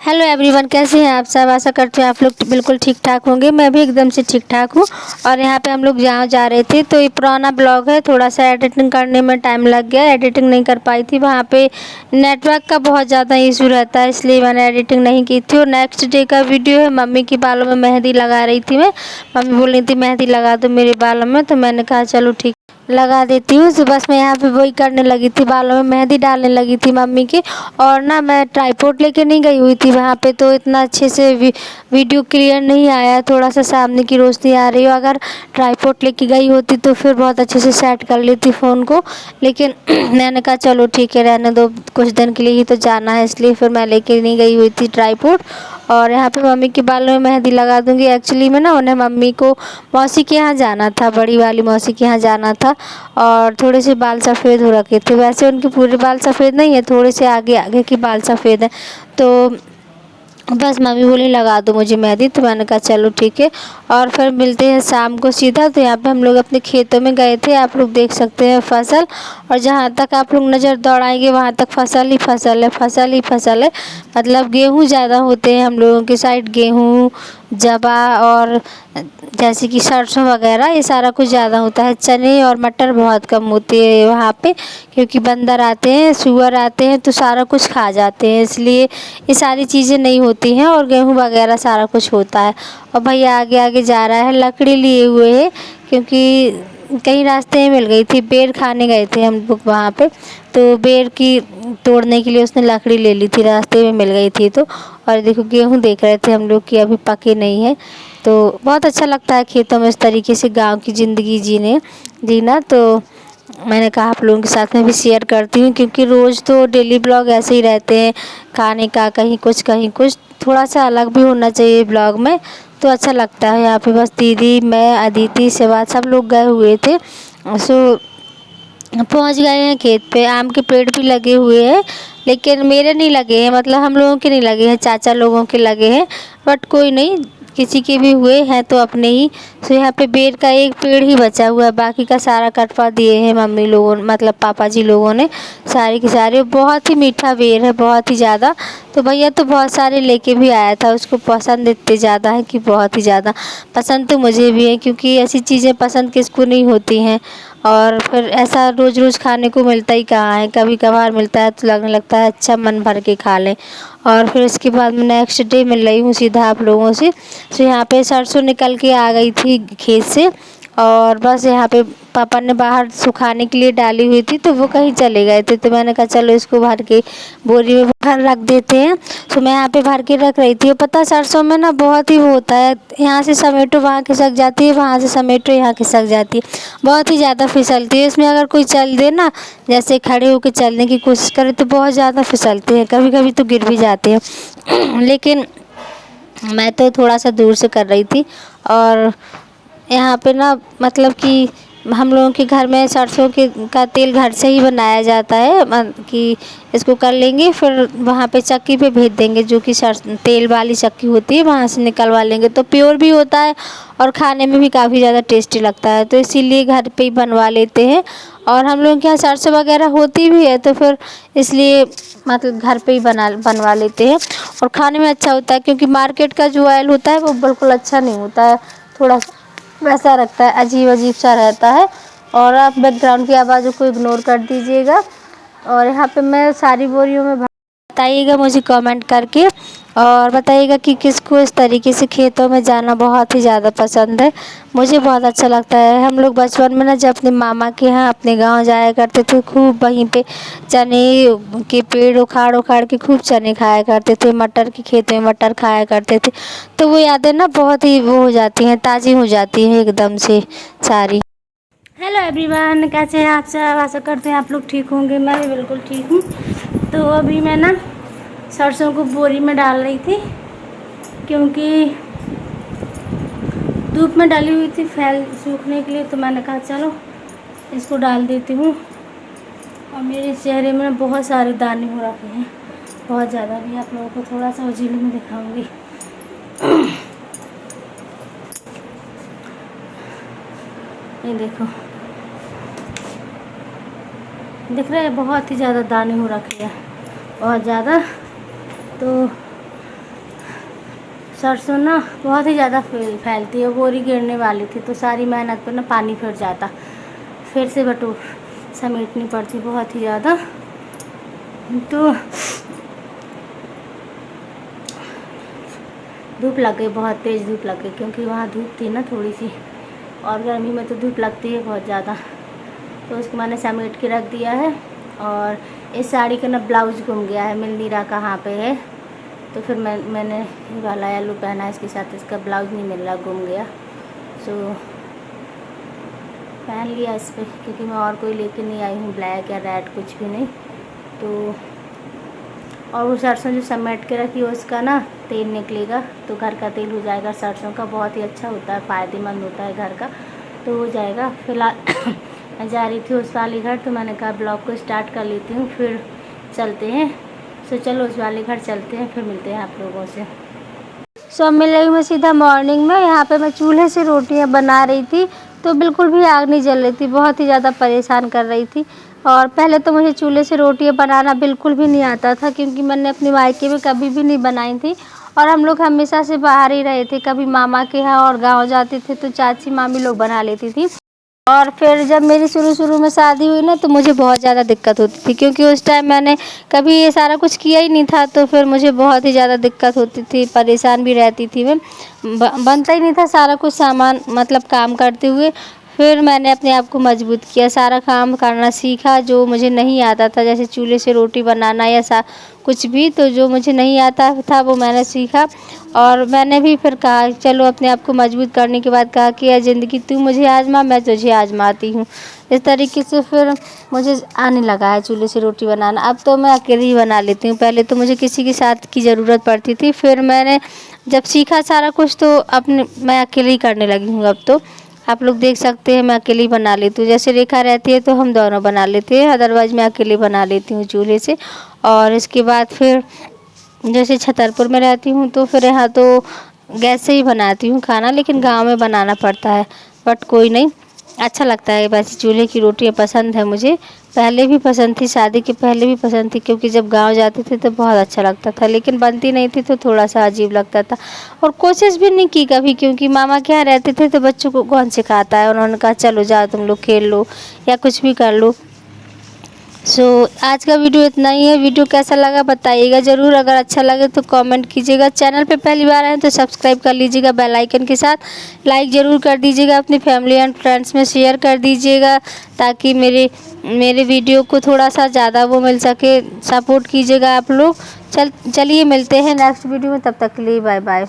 Hello everyone, कैसे हैं आप सब। आशा करते हैं आप लोग बिल्कुल ठीक ठाक होंगे। मैं भी एकदम से ठीक ठाक हूँ। और यहाँ पे हम लोग जहाँ जा रहे थे तो ये पुराना ब्लॉग है, थोड़ा सा एडिटिंग करने में टाइम लग गया, एडिटिंग नहीं कर पाई थी। वहाँ पे नेटवर्क का बहुत ज़्यादा इशू रहता है, इसलिए मैंने एडिटिंग नहीं की थी। और नेक्स्ट डे का वीडियो है, मम्मी के बालों में मेहंदी लगा रही थी मैं। मम्मी बोल रही थी मेहंदी लगा दो मेरे बालों में, तो मैंने कहा चलो ठीक लगा देती हूँ। तो बस मैं यहाँ पे वही करने लगी थी, बालों में मेहंदी डालने लगी थी मम्मी के। और ना मैं ट्राइपॉड लेके नहीं गई हुई थी वहाँ पे, तो इतना अच्छे से वीडियो क्लियर नहीं आया, थोड़ा सा सामने की रोशनी आ रही हो। अगर ट्राइपॉड लेके गई होती तो फिर बहुत अच्छे से सेट कर लेती फ़ोन को। लेकिन मैंने कहा चलो ठीक है, रहने दो, कुछ दिन के लिए ही तो जाना है, इसलिए फिर मैं लेके नहीं गई हुई थी ट्राइपॉड। और यहाँ पे मम्मी के बालों में मेहंदी लगा दूँगी। एक्चुअली में ना उन्हें मम्मी को मौसी के यहाँ जाना था, बड़ी वाली मौसी के यहाँ जाना था। और थोड़े से बाल सफ़ेद हो रखे थे, वैसे उनके पूरे बाल सफ़ेद नहीं है, थोड़े से आगे आगे के बाल सफ़ेद हैं। तो बस मम्मी बोली लगा दो मुझे मेहंदी, तो मैंने कहा चलो ठीक है। और फिर मिलते हैं शाम को सीधा। तो यहाँ पे हम लोग अपने खेतों में गए थे, आप लोग देख सकते हैं फसल। और जहाँ तक आप लोग नज़र दौड़ाएंगे वहाँ तक फसल ही फसल है, फसल ही फसल है। मतलब गेहूँ ज़्यादा होते हैं हम लोगों की साइड, गेहूँ, जवा और जैसे कि सरसों वगैरह, ये सारा कुछ ज़्यादा होता है। चने और मटर बहुत कम होती है वहाँ पे, क्योंकि बंदर आते हैं, सूअर आते हैं तो सारा कुछ खा जाते हैं, इसलिए ये सारी चीज़ें नहीं होती हैं। और गेहूँ वगैरह सारा कुछ होता है। और भैया आगे आगे जा रहा है, लकड़ी लिए हुए है, क्योंकि कहीं रास्ते में मिल गई थी, बेर खाने गए थे हम लोग वहाँ पे, तो बेर की तोड़ने के लिए उसने लकड़ी ले ली थी, रास्ते में मिल गई थी। तो और देखो गेहूँ देख रहे थे हम लोग कि अभी पके नहीं है। तो बहुत अच्छा लगता है खेतों में इस तरीके से गांव की ज़िंदगी जीना। तो मैंने कहा आप लोगों के साथ में भी शेयर करती हूँ, क्योंकि रोज़ तो डेली ब्लॉग ऐसे ही रहते हैं, खाने का कहीं कुछ, थोड़ा सा अलग भी होना चाहिए ब्लॉग में, तो अच्छा लगता है। यहाँ पे बस दीदी, मैं, अदिति, शिवा सब लोग गए हुए थे। सो पहुँच गए हैं खेत पे। आम के पेड़ भी लगे हुए हैं, लेकिन मेरे नहीं लगे हैं, मतलब हम लोगों के नहीं लगे हैं, चाचा लोगों के लगे हैं। बट कोई नहीं, किसी के भी हुए हैं तो अपने ही। तो यहाँ पे बेर का एक पेड़ ही बचा हुआ है, बाकी का सारा कटवा दिए हैं मम्मी लोगों, मतलब पापा जी लोगों ने, सारे के सारे। बहुत ही मीठा बेर है, बहुत ही ज़्यादा। तो भैया तो बहुत सारे लेके भी आया था, उसको पसंद इतने ज़्यादा है कि बहुत ही ज़्यादा पसंद तो मुझे भी है, क्योंकि ऐसी चीज़ें पसंद किसको नहीं होती हैं। और फिर ऐसा रोज़ रोज़ खाने को मिलता ही कहाँ है, कभी कभार मिलता है तो लगने लगता है अच्छा मन भर के खा लें। और फिर इसके बाद मैं नेक्स्ट डे मिल रही हूँ सीधा आप लोगों से। तो यहाँ पे सरसों निकल के आ गई थी खेत से, और बस यहाँ पे पापा ने बाहर सुखाने के लिए डाली हुई थी, तो वो कहीं चले गए थे। तो मैंने कहा चलो इसको भर के बोरी में बाहर रख देते हैं। तो मैं यहाँ पे भर के रख रही थी। पता सरसों में ना बहुत ही वो होता है, यहाँ से समेटो वहाँ खिसक जाती है, वहाँ से समेटो यहाँ खिसक जाती है, बहुत ही ज़्यादा फिसलती है। इसमें अगर कोई चल दे ना, जैसे खड़े होकर चलने की कोशिश करे, तो बहुत ज़्यादा फिसलते हैं, कभी कभी तो गिर भी जाते हैं। लेकिन मैं तो थोड़ा सा दूर से कर रही थी। और यहाँ पे ना मतलब कि हम लोगों के घर में सरसों के का तेल घर से ही बनाया जाता है, कि इसको कर लेंगे, फिर वहाँ पे चक्की पे भेज देंगे, जो कि तेल वाली चक्की होती है, वहाँ से निकलवा लेंगे, तो प्योर भी होता है और खाने में भी काफ़ी ज़्यादा टेस्टी लगता है। तो इसीलिए घर पे ही बनवा लेते हैं। और हम लोग के यहाँ सरसों वगैरह होती भी है, तो फिर इसलिए मतलब घर पे ही बनवा लेते हैं। और खाने में अच्छा होता है, क्योंकि मार्केट का जो ऑयल होता है वो बिल्कुल अच्छा नहीं होता है, थोड़ा वैसा रखता है, अजीब अजीब सा रहता है। और आप बैकग्राउंड की आवाज़ों को इग्नोर कर दीजिएगा। और यहाँ पे मैं सारी बोरियों में बताइएगा मुझे कमेंट करके, और बताइएगा कि किसको इस तरीके से खेतों में जाना बहुत ही ज़्यादा पसंद है। मुझे बहुत अच्छा लगता है। हम लोग बचपन में ना जब अपने मामा के यहाँ अपने गांव जाया करते थे, खूब वहीं पे चने के पेड़ उखाड़ उखाड़ के खूब चने खाया करते थे, मटर के खेत में मटर खाया करते थे। तो वो यादें ना बहुत ही वो हो जाती हैं, ताज़ी हो जाती हैं एकदम से सारी। हेलो एवरीवन, कैसे हैं आप सब। आशा करते हैं आप लोग ठीक होंगे, मैं भी बिल्कुल ठीक हूँ। तो अभी मैं ना सरसों को बोरी में डाल रही थी, क्योंकि धूप में डाली हुई थी फैल सूखने के लिए, तो मैंने कहा चलो इसको डाल देती हूँ। और मेरे चेहरे में बहुत सारे दाने हो रखे हैं, बहुत ज़्यादा। भी आप लोगों को थोड़ा सा उजीले में दिखाऊंगी। ये देखो, दिख रहे हैं, बहुत ही ज़्यादा दाने हो रखे हैं, बहुत ज़्यादा। तो सरसों ना बहुत ही ज़्यादा फैलती है, बोरी गिरने वाली थी तो सारी मेहनत पर ना पानी फिर जाता, फिर से बटू समेटनी पड़ती बहुत ही ज़्यादा। तो धूप लग गई, बहुत तेज़ धूप लग गई, क्योंकि वहाँ धूप थी ना थोड़ी सी, और गर्मी में तो धूप लगती है बहुत ज़्यादा। तो उसको मैंने समेट के रख दिया है। और इस साड़ी का ना ब्लाउज गुम गया है, मिल नहीं रहा कहाँ पे है। तो फिर मैंने ये वाला येलो पहना है, इसके साथ इसका ब्लाउज नहीं मिल रहा, गुम गया। सो पहन लिया इस पर, क्योंकि मैं और कोई लेके नहीं आई हूँ, ब्लैक या रेड कुछ भी नहीं। तो और वो सरसों जो समेट के रखी है उसका ना तेल निकलेगा, तो घर का तेल हो जाएगा। सरसों का बहुत ही अच्छा होता है, फ़ायदेमंद होता है घर का, तो हो जाएगा। फिलहाल मैं जा रही थी उस वाले घर, तो मैंने कहा ब्लॉग को स्टार्ट कर लेती हूँ, फिर चलते हैं। सो चलो उस वाले घर चलते हैं, फिर मिलते हैं आप लोगों से। सो मिल रही मैं सीधा मॉर्निंग में। यहाँ पे मैं चूल्हे से रोटियाँ बना रही थी, तो बिल्कुल भी आग नहीं जल रही थी, बहुत ही ज़्यादा परेशान कर रही थी। और पहले तो मुझे चूल्हे से रोटियाँ बनाना बिल्कुल भी नहीं आता था, क्योंकि मैंने अपने मायके में कभी भी नहीं बनाई थी। और हम लोग हमेशा से बाहर ही रहे थे, कभी मामा के यहाँ और गाँव जाते थे तो चाची मामी लोग बना लेती थी। और फिर जब मेरी शुरू में शादी हुई ना, तो मुझे बहुत ज़्यादा दिक्कत होती थी, क्योंकि उस टाइम मैंने कभी ये सारा कुछ किया ही नहीं था। तो फिर मुझे बहुत ही ज़्यादा दिक्कत होती थी, परेशान भी रहती थी मैं, बनता ही नहीं था सारा कुछ सामान, मतलब काम करते हुए। फिर मैंने अपने आप को मजबूत किया, सारा काम करना सीखा जो मुझे नहीं आता था, जैसे चूल्हे से रोटी बनाना या कुछ भी। तो जो मुझे नहीं आता था वो मैंने सीखा। और मैंने भी फिर कहा चलो, अपने आप को मजबूत करने के बाद कहा कि यार ज़िंदगी तू मुझे आजमा, मैं तुझे आजमाती हूँ। इस तरीके से फिर मुझे आने लगा है चूल्हे से रोटी बनाना। अब तो मैं अकेले ही बना लेती हूँ, पहले तो मुझे किसी के साथ की ज़रूरत पड़ती थी। फिर मैंने जब सीखा सारा कुछ, तो मैं अकेले ही करने लगी हूँ। अब तो आप लोग देख सकते हैं मैं अकेले ही बना लेती हूँ। जैसे रेखा रहती है तो हम दोनों बना लेते हैं, अदरवाइज़ मैं अकेले बना लेती हूँ चूल्हे से। और इसके बाद फिर जैसे छतरपुर में रहती हूँ, तो फिर यहाँ तो गैस से ही बनाती हूँ खाना, लेकिन गांव में बनाना पड़ता है। बट कोई नहीं, अच्छा लगता है। वैसे चूल्हे की रोटियाँ पसंद है मुझे, पहले भी पसंद थी, शादी के पहले भी पसंद थी, क्योंकि जब गांव जाते थे तो बहुत अच्छा लगता था, लेकिन बनती नहीं थी तो थोड़ा सा अजीब लगता था। और कोशिश भी नहीं की कभी, क्योंकि मामा के यहाँ रहते थे तो बच्चों को कौन सिखाता है। उन्होंने कहा चलो जाओ तुम लोग खेल लो या कुछ भी कर लो। सो आज का वीडियो इतना ही है। वीडियो कैसा लगा बताइएगा ज़रूर, अगर अच्छा लगे तो कमेंट कीजिएगा। चैनल पे पहली बार आए तो सब्सक्राइब कर लीजिएगा बेल आइकन के साथ, लाइक ज़रूर कर दीजिएगा, अपनी फैमिली एंड फ्रेंड्स में शेयर कर दीजिएगा, ताकि मेरे वीडियो को थोड़ा सा ज़्यादा वो मिल सके। सपोर्ट कीजिएगा आप लोग। चलिए मिलते हैं नेक्स्ट वीडियो में, तब तक के लिए बाय बाय।